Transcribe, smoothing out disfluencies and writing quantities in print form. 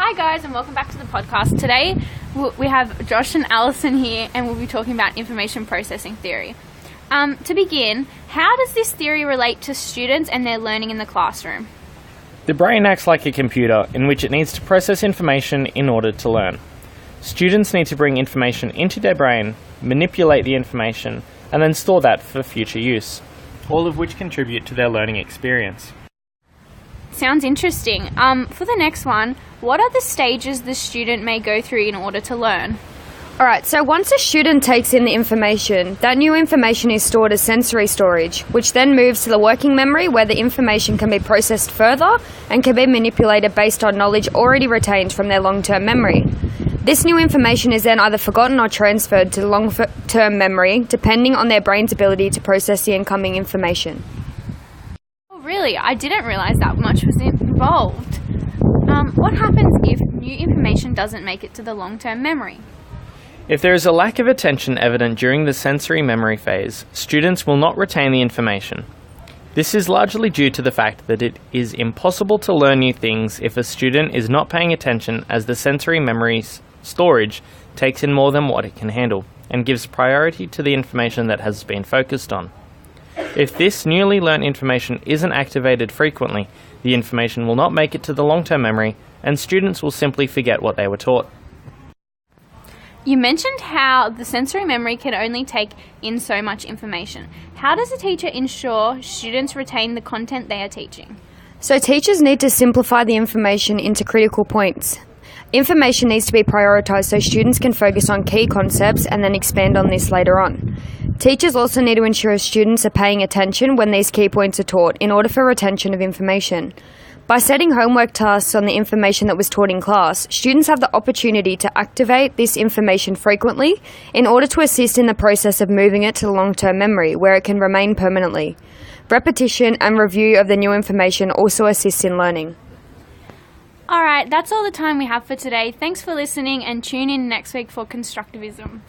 Hi guys, and welcome back to the podcast. Today we have Josh and Alison here, and we'll be talking about information processing theory. To begin, how does this theory relate to students and their learning in the classroom? The brain acts like a computer in which it needs to process information in order to learn. Students need to bring information into their brain, manipulate the information, and then store that for future use, all of which contribute to their learning experience. Sounds interesting. For the next one, what are the stages the student may go through in order to learn? Alright, so once a student takes in the information, that new information is stored as sensory storage, which then moves to the working memory where the information can be processed further and can be manipulated based on knowledge already retained from their long-term memory. This new information is then either forgotten or transferred to the long-term memory, depending on their brain's ability to process the incoming information. Oh, really? I didn't realise that much was involved. What happens if new information doesn't make it to the long-term memory? If there is a lack of attention evident during the sensory memory phase, students will not retain the information. This is largely due to the fact that it is impossible to learn new things if a student is not paying attention, as the sensory memory storage takes in more than what it can handle and gives priority to the information that has been focused on. If this newly learnt information isn't activated frequently, the information will not make it to the long-term memory and students will simply forget what they were taught. You mentioned how the sensory memory can only take in so much information. How does a teacher ensure students retain the content they are teaching? So teachers need to simplify the information into critical points. Information needs to be prioritised so students can focus on key concepts and then expand on this later on. Teachers also need to ensure students are paying attention when these key points are taught in order for retention of information. By setting homework tasks on the information that was taught in class, students have the opportunity to activate this information frequently in order to assist in the process of moving it to the long-term memory, where it can remain permanently. Repetition and review of the new information also assists in learning. Alright, that's all the time we have for today. Thanks for listening, and tune in next week for constructivism.